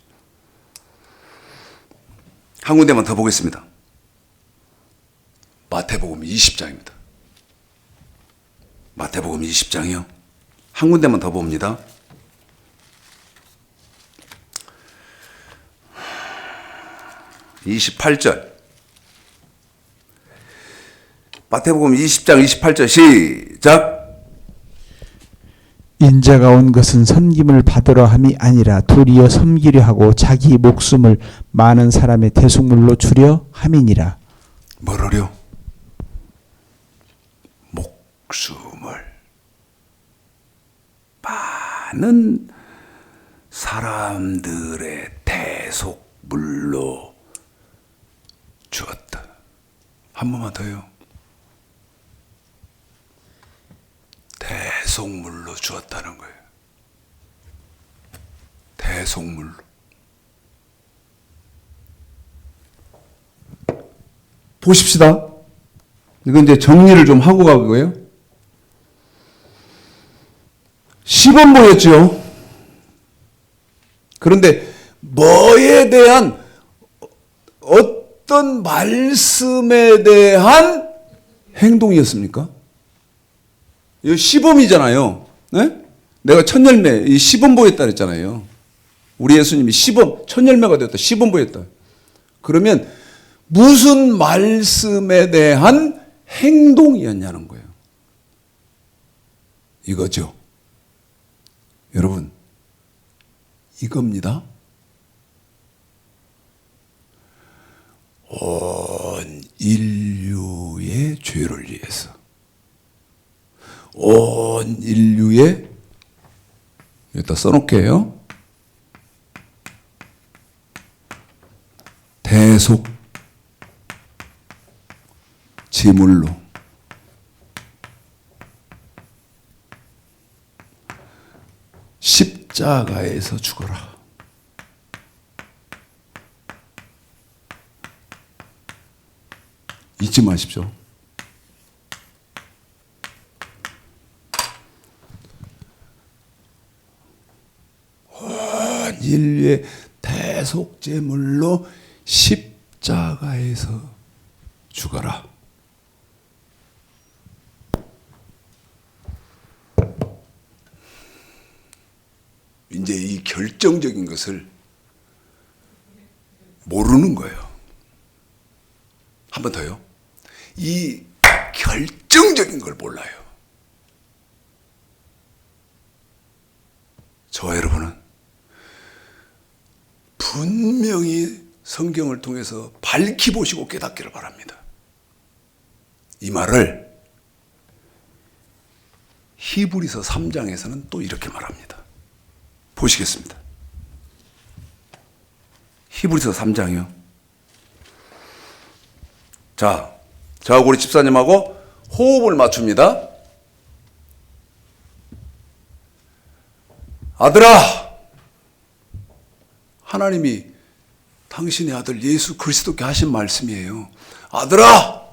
한 군데만 더 보겠습니다. 마태복음 20장입니다. 마태복음 20장이요. 한 군데만 더 봅니다. (28절) 마태복음 20장 28절 시작. 인자가 온 것은 섬김을 받으러 함이 아니라 도리어 섬기려 하고 자기 목숨을 많은 사람의 대속물로 주려 함이니라. 뭐라려? 목숨을 많은 사람들의 대속물로 주었다. 한 번만 더요. 대속물로 주었다는 거예요. 대속물로. 보십시다. 이건 이제 정리를 좀 하고 가고요. 시범보였죠. 그런데 뭐에 대한 어떤 말씀에 대한 행동이었습니까? 이 시범이잖아요. 네? 내가 첫 열매, 이 시범보였다 그랬잖아요. 우리 예수님이 첫 열매가 되었다. 시범보였다. 그러면 무슨 말씀에 대한 행동이었냐는 거예요. 이거죠. 여러분, 이겁니다. 온 인류의 죄를 위해서, 온 인류의, 여기다 써놓을게요. 대속 제물로 십자가에서 죽어라. 잊지 마십시오. 온 인류의 대속제물로 십자가에서 죽어라. 이제 이 결정적인 것을 모르는 거예요. 한 번 더요. 이 결정적인 걸 몰라요. 저와 여러분은 분명히 성경을 통해서 밝히 보시고 깨닫기를 바랍니다. 이 말을 히브리서 3장에서는 또 이렇게 말합니다. 보시겠습니다. 히브리서 3장이요. 자, 저하고 우리 집사님하고 호흡을 맞춥니다. 아들아, 하나님이 당신의 아들 예수 그리스도께 하신 말씀이에요. 아들아,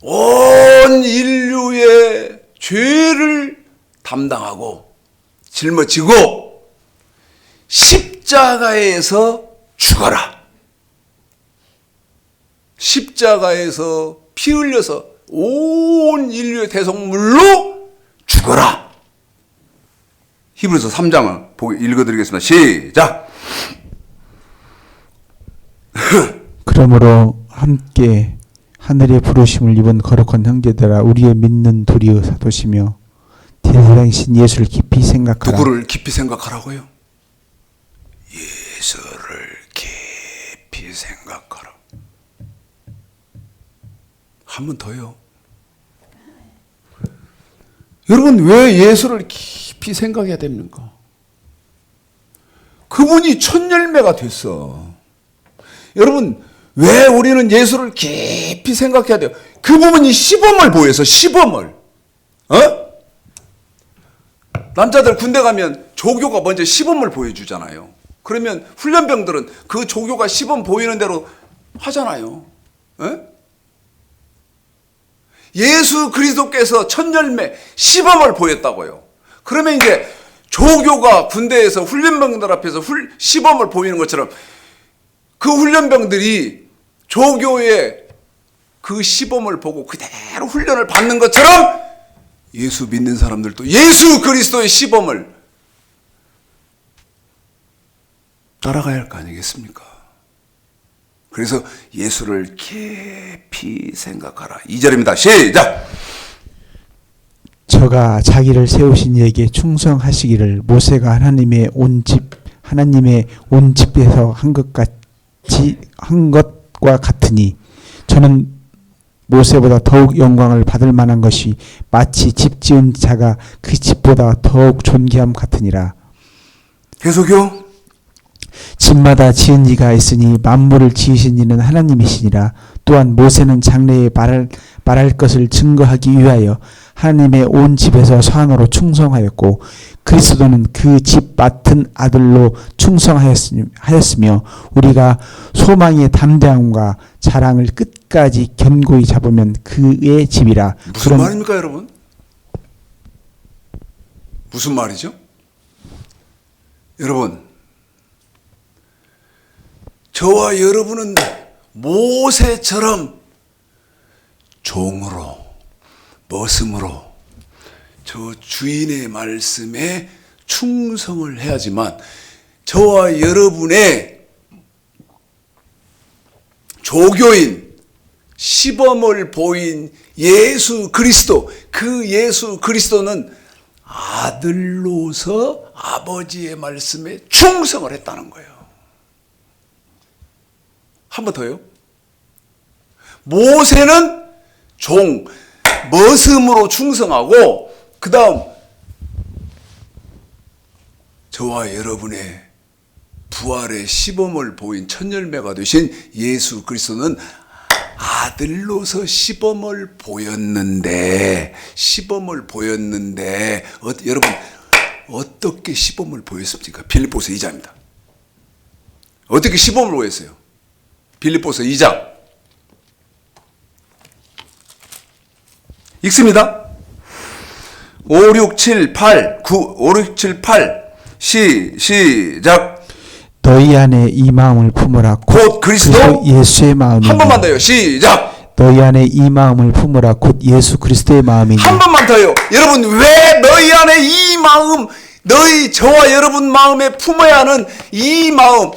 온 인류의 죄를 담당하고 짊어지고 십자가에서 죽어라. 십자가에서 피 흘려서 온 인류의 대속물로 죽어라. 히브리서 3장을 읽어드리겠습니다. 시작. 그러므로 함께 하늘의 부르심을 입은 거룩한 형제들아, 우리의 믿는 도리의 사도시며 대생신 예수를 깊이 생각하라. 누구를 깊이 생각하라고요? 예수를 깊이 생각하라. 한 번 더요. 여러분, 왜 예수를 깊이 생각해야 됩니까? 그분이 첫 열매가 됐어. 여러분, 왜 우리는 예수를 깊이 생각해야 돼요? 그 부분이 시범을 보여서, 시범을. 남자들 군대 가면 조교가 먼저 시범을 보여주잖아요. 그러면 훈련병들은 그 조교가 시범 보이는 대로 하잖아요. 예수 그리스도께서 첫 열매 시범을 보였다고요. 그러면 이제 조교가 군대에서 훈련병들 앞에서 시범을 보이는 것처럼 그 훈련병들이 조교의 그 시범을 보고 그대로 훈련을 받는 것처럼 예수 믿는 사람들도 예수 그리스도의 시범을 따라가야 할 거 아니겠습니까? 그래서 예수를 깊이 생각하라. 2절입니다. 시작. 저가 자기를 세우신 이에게 충성하시기를 모세가 하나님의 온 집에서 한 것과 같으니 저는 모세보다 더욱 영광을 받을 만한 것이 마치 집 지은 자가 그 집보다 더욱 존귀함 같으니라. 계속요. 집마다 지은 이가 있으니 만물을 지으신 이는 하나님이시니라. 또한 모세는 장래에 말할 것을 증거하기 위하여 하나님의 온 집에서 산으로 충성하였고 그리스도는 그 집 맡은 아들로 충성하였으며 우리가 소망의 담대함과 자랑을 끝까지 견고히 잡으면 그의 집이라. 무슨 말입니까, 여러분? 무슨 말이죠? 여러분, 저와 여러분은 모세처럼 종으로, 머슴으로 저 주인의 말씀에 충성을 해야지만 저와 여러분의 조교인, 시범을 보인 예수 그리스도, 그 예수 그리스도는 아들로서 아버지의 말씀에 충성을 했다는 거예요. 한 번 더요. 모세는 종, 머슴으로 충성하고 그 다음 저와 여러분의 부활의 시범을 보인 첫 열매가 되신 예수 그리스도는 아들로서 시범을 보였는데 여러분 어떻게 시범을 보였습니까? 빌립보서 2장입니다. 어떻게 시범을 보였어요? 빌립보서 2장 읽습니다. 5, 6, 7, 8 시작. 너희 안에 이 마음을 품으라. 곧 그리스도 예수의 마음이니. 한 번만 더요. 시작. 너희 안에 이 마음을 품으라. 곧 예수 그리스도의 마음이니. 한 번만 더요. 여러분, 왜 너희 안에 이 마음, 저와 여러분 마음에 품어야 하는 이 마음.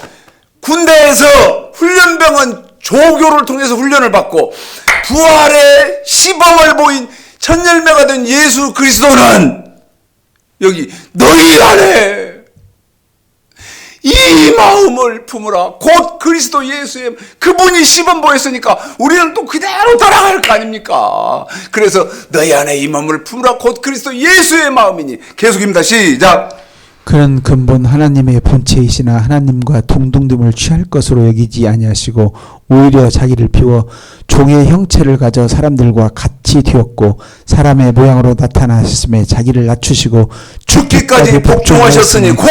군대에서 훈련병은 조교를 통해서 훈련을 받고 부활의 시범을 보인 첫 열매가 된 예수 그리스도는 여기 너희 안에 이 마음을 품으라. 곧 그리스도 예수의, 그분이 시범 보였으니까 우리는 또 그대로 따라갈 거 아닙니까? 그래서 너희 안에 이 마음을 품으라. 곧 그리스도 예수의 마음이니. 계속입니다. 시작. 그는 근본 하나님의 본체이시나 하나님과 동등됨을 취할 것으로 여기지 아니하시고 오히려 자기를 비워 종의 형체를 가져 사람들과 같이 되었고 사람의 모양으로 나타나셨음에 자기를 낮추시고 죽기까지 복종하셨으니 곧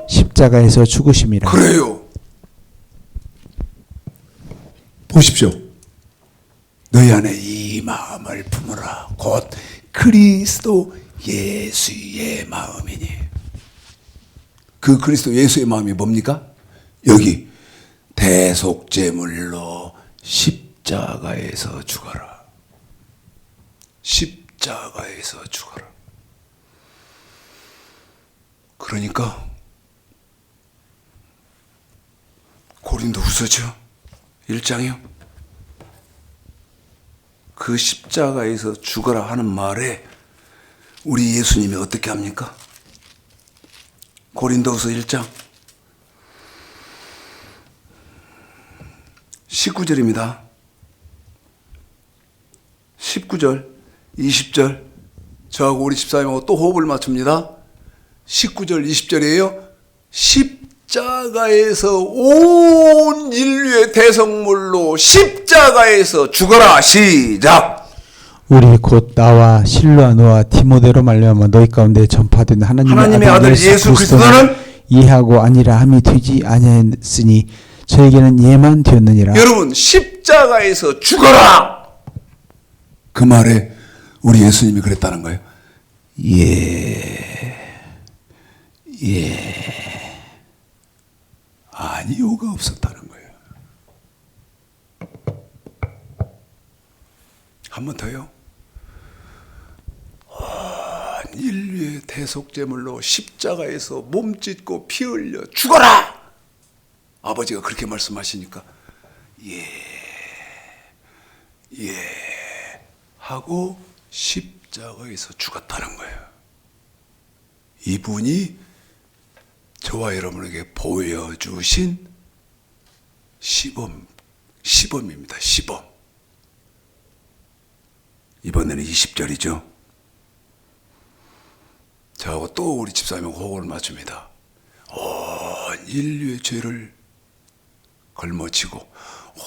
십자가에서 죽으심이라. 그래요. 보십시오. 너희 안에 이 마음을 품으라. 곧 그리스도 예수의 마음이니. 그 그리스도 예수의 마음이 뭡니까? 여기 대속제물로 십자가에서 죽어라. 십자가에서 죽어라. 그러니까 고린도후서죠 1장이요. 그 십자가에서 죽어라 하는 말에 우리 예수님이 어떻게 합니까? 고린도후서 1장 19절입니다. 19절, 20절 저하고 우리 집사님하고 또 호흡을 맞춥니다. 19절, 20절이에요. 십자가에서 온 인류의 대성물로 십자가에서 죽어라. 시작. 우리 곧 나와 실로와 너와 디모데로 말미암아 너희 가운데 전파된 하나님의 아들 예수 그리스도는 이해하고 아니라 함이 되지 아니하였으니 저에게는 예만 되었느니라. 여러분 십자가에서 죽어라. 그 말에 우리 예수님이 그랬다는 거예요. 아니요가 없었다는 거예요. 한 번 더요. 온 인류의 대속제물로 십자가에서 몸짓고 피 흘려 죽어라. 아버지가 그렇게 말씀하시니까 예 하고 십자가에서 죽었다는 거예요. 이분이 저와 여러분에게 보여주신 시범입니다. 시범. 이번에는 20절이죠. 저하고 또 우리 집사님하고 호흡을 맞춥니다. 온 인류의 죄를 걸머지고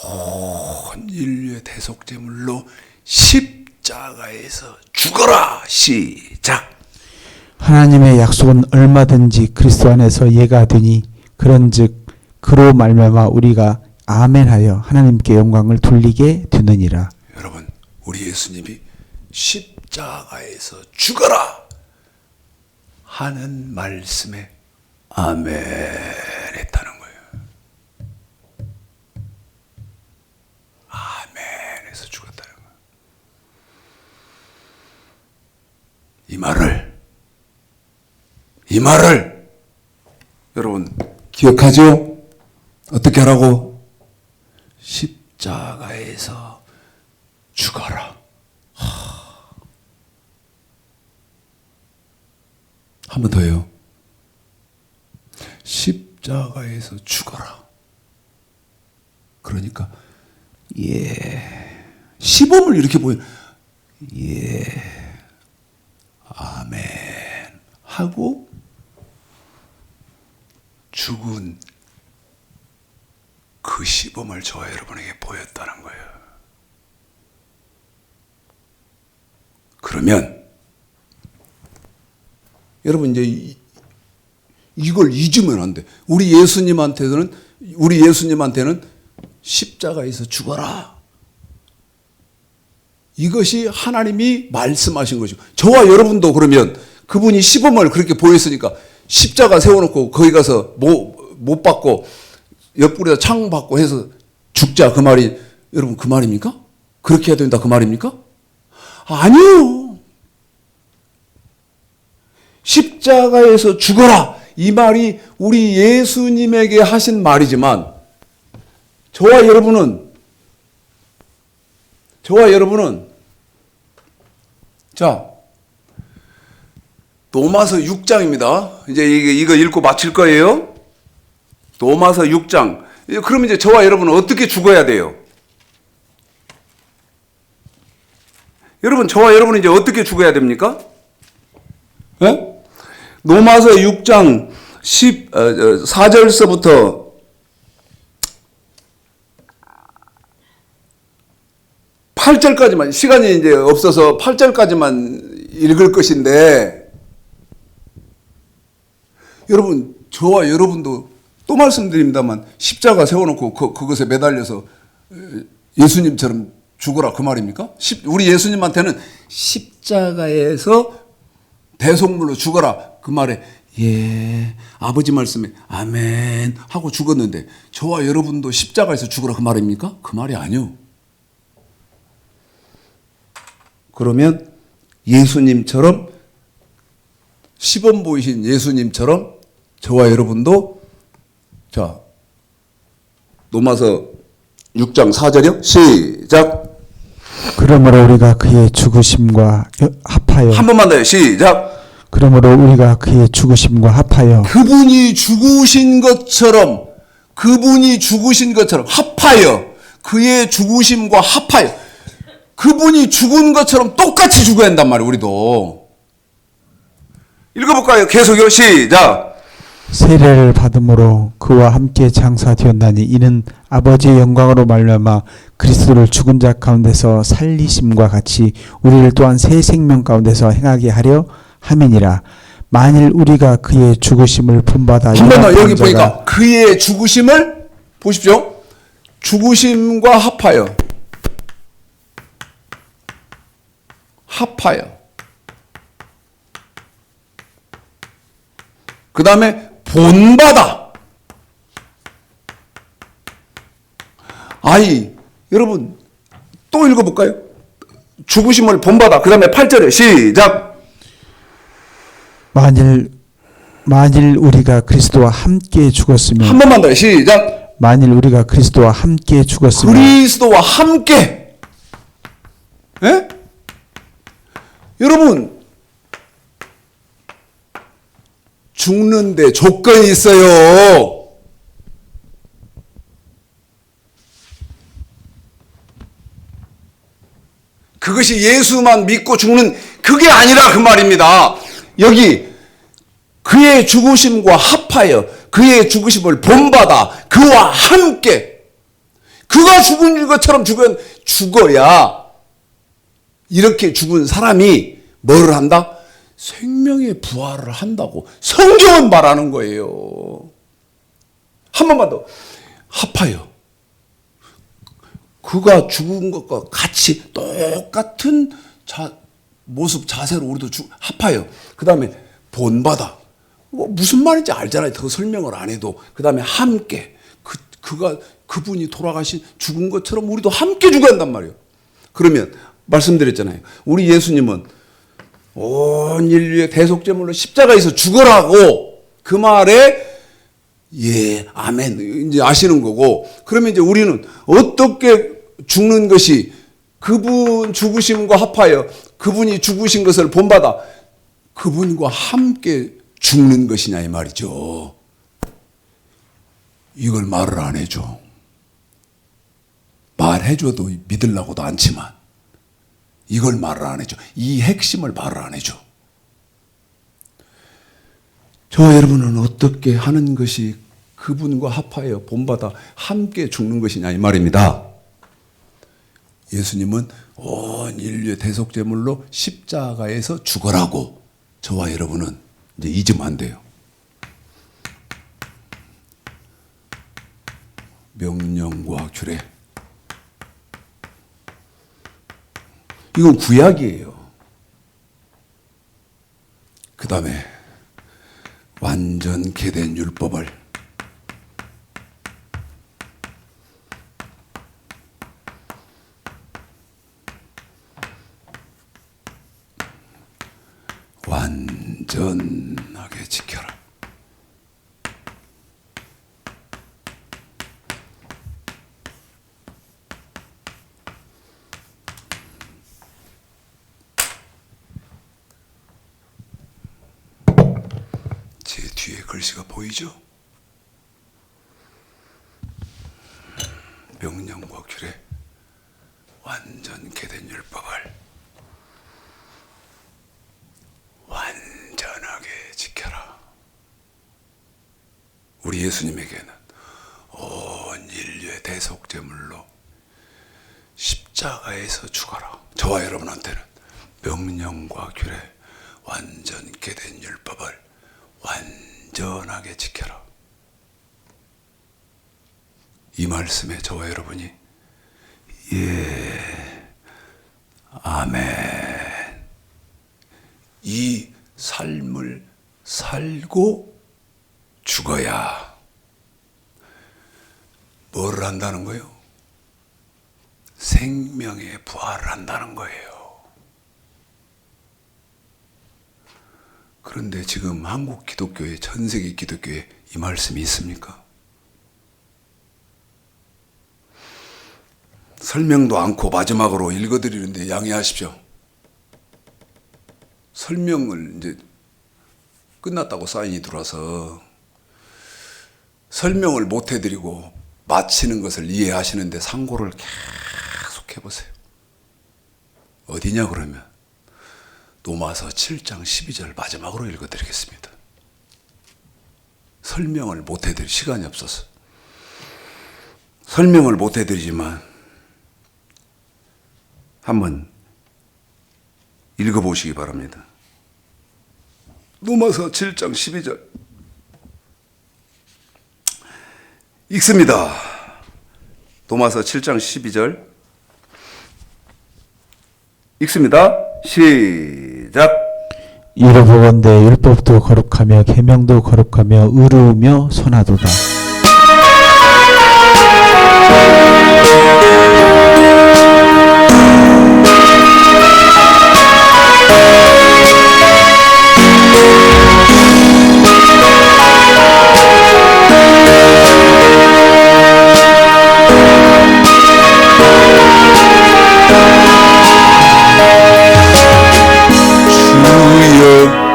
온 인류의 대속제물로 십자가에서 죽어라. 시작. 하나님의 약속은 얼마든지 그리스도 안에서 예가 되니 그런즉 그로 말미암아 우리가 아멘하여 하나님께 영광을 돌리게 되느니라. 여러분 우리 예수님이 십자가에서 죽어라 하는 말씀에 아멘 했다는 거예요. 아멘 해서 죽었다는 거예요. 이 말을 여러분 기억하죠? 어떻게 하라고? 십자가에서 죽어라. 한 번 더요. 십자가에서 죽어라. 그러니까 시범을 이렇게 보여. 아멘 하고 죽은 그 시범을 저와 여러분에게 보였다는 거예요. 그러면 여러분 이제 이걸 잊으면 안 돼. 우리 예수님한테는 십자가에서 죽어라. 이것이 하나님이 말씀하신 것이고 저와 여러분도 그러면 그분이 시범을 그렇게 보였으니까 십자가 세워놓고 거기 가서 못 받고 옆구리에다 창 받고 해서 죽자 그 말이 여러분 그 말입니까? 그렇게 해야 된다 그 말입니까? 아니요. 십자가에서 죽어라 이 말이 우리 예수님에게 하신 말이지만 저와 여러분은 자 로마서 6장입니다. 이제 이거 읽고 마칠 거예요. 로마서 6장. 그럼 이제 저와 여러분은 어떻게 죽어야 돼요? 여러분 저와 여러분은 이제 어떻게 죽어야 됩니까? 네? 로마서 6장 4절서부터 8절까지만 시간이 이제 없어서 8절까지만 읽을 것인데 여러분 저와 여러분도 또 말씀드립니다만 십자가 세워놓고 그것에 매달려서 예수님처럼 죽어라 그 말입니까? 우리 예수님한테는 십자가에서 대속물로 죽어라 그 말에 아버지 말씀에 아멘 하고 죽었는데 저와 여러분도 십자가에서 죽어라 그 말입니까? 그 말이 아니요. 그러면 예수님처럼 시범 보이신 예수님처럼 저와 여러분도 자 로마서 6장 4절이요. 시작. 그러므로 우리가 그의 죽으심과 합하여 한 번만 더요. 시작. 그러므로 우리가 그의 죽으심과 합하여 그분이 죽으신 것처럼 합하여 그의 죽으심과 합하여 그분이 죽은 것처럼 똑같이 죽어야 한단 말이에요. 우리도 읽어볼까요? 계속요. 시작. 세례를 받음으로 그와 함께 장사되었나니 이는 아버지의 영광으로 말미암아 그리스도를 죽은 자 가운데서 살리심과 같이 우리를 또한 새 생명 가운데서 행하게 하려 함이니라. 만일 우리가 그의 죽으심을 본받아 한 번 더 여기 연합한 자가 보니까 그의 죽으심을 보십시오. 죽으심과 합하여 그 다음에 본받아. 여러분 또 읽어볼까요? 죽으심을 본받아. 그 다음에 8절에 시작. 만일 우리가 그리스도와 함께 죽었으면 한 번만 더 시작. 만일 우리가 그리스도와 함께 죽었으면 그리스도와 함께. 예? 여러분 죽는데 조건이 있어요. 그것이 예수만 믿고 죽는 그게 아니라 그 말입니다. 여기 그의 죽으심과 합하여 그의 죽으심을 본받아 그와 함께 그가 죽은 것처럼 죽어야 이렇게 죽은 사람이 뭐를 한다? 생명의 부활을 한다고 성경은 말하는 거예요. 한 번만 더. 합하여 그가 죽은 것과 같이 똑같은 모습 자세로 우리도 합하여 그 다음에 본받아. 무슨 말인지 알잖아요. 더 설명을 안 해도. 그 다음에 함께 그분이 돌아가신 죽은 것처럼 우리도 함께 죽어야 한단 말이에요. 그러면 말씀드렸잖아요. 우리 예수님은 온 인류의 대속제물로 십자가에서 죽으라고 그 말에 예 아멘 이제 아시는 거고, 그러면 이제 우리는 어떻게 죽는 것이 그분 죽으심과 합하여 그분이 죽으신 것을 본받아 그분과 함께 죽는 것이냐 이 말이죠. 이걸 말을 안 해줘. 말해줘도 믿으려고도 않지만 이걸 말을 안 해줘. 이 핵심을 말을 안 해줘. 저와 여러분은 어떻게 하는 것이 그분과 합하여 본받아 함께 죽는 것이냐 이 말입니다. 예수님은 온 인류의 대속제물로 십자가에서 죽으라고 저와 여러분은 이제 잊으면 안 돼요. 명령과 규례. 이건 구약이에요. 그 다음에 완전케 된 율법을 완전하게 지켜라. 제 뒤에 글씨가 보이죠? 명령과 규례, 완전케 된 율법을 완전하게 지켜라. 우리 예수님에게는 온 인류의 대속제물로 십자가에서 죽어라. 저와 여러분한테는 명령과 규례, 완전케 된 율법을 완전하게 지켜라. 이 말씀에 저와 여러분이 예, 아멘. 이 삶을 살고 죽어야 뭘 한다는 거예요? 생명의 부활을 한다는 거예요. 그런데 지금 한국 기독교에, 전 세계 기독교에 이 말씀이 있습니까? 설명도 않고 마지막으로 읽어드리는데 양해하십시오. 설명을 이제 끝났다고 사인이 들어와서 설명을 못 해드리고 마치는 것을 이해하시는데 상고를 계속 해보세요. 어디냐 그러면 로마서 7장 12절 마지막으로 읽어드리겠습니다. 설명을 못 해드릴 시간이 없어서 설명을 못 해드리지만 한번 읽어보시기 바랍니다. 로마서 7장 12절 읽습니다. 로마서 7장 12절 읽습니다. 시작. 이로 보건대 율법도 거룩하며 계명도 거룩하며 의로우며 선하도다.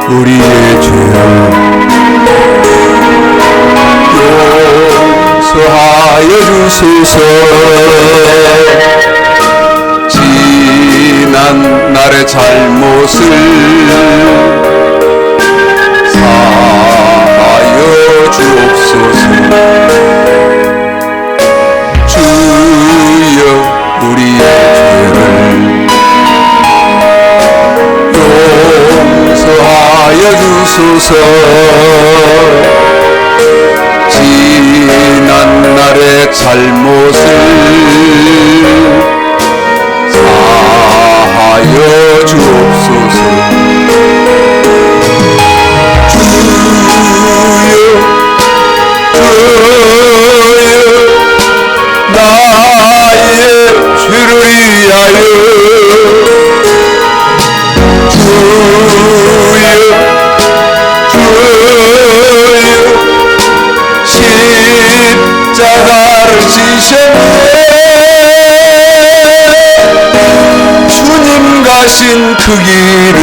우리의 죄를 용서하여 주소서. 지난 날의 잘못을 사하여 주옵소서. 주여 우리의 죄를 용서하여 주소서. 지난 날의 잘못을 사하여 주옵소서. 주여 나의 죄를 위하여 십자가를 지셨네. 주님 가신 그 길을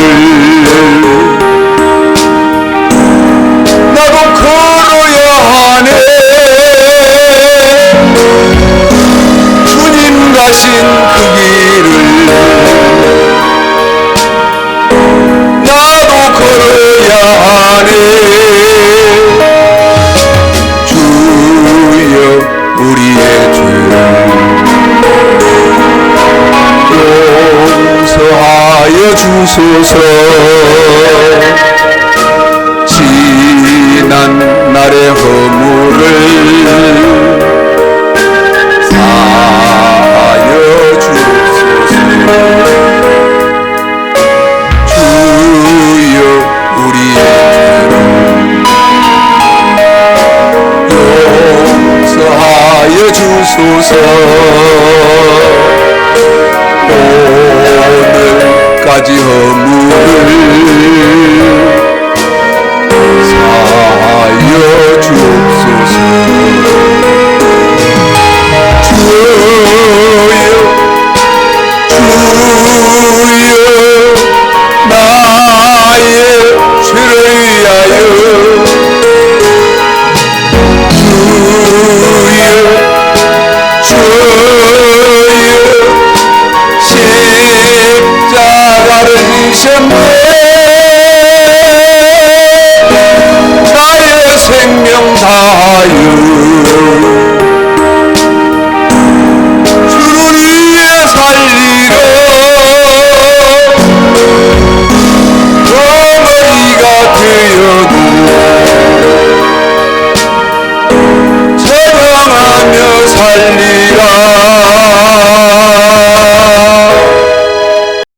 나도 걸어야 하네. 주님 가신 그 길을 나도 걸어야 하네. 주여 우리의 죄를 용서하여 주소서. 지난 날의 허물을 사하여 주옵소서. 주여 우리의 용서하여 주소서. 오늘까지 허물을 사하여 주옵소서. 주여 나의 죄를 위하여 십자가를 지셨네.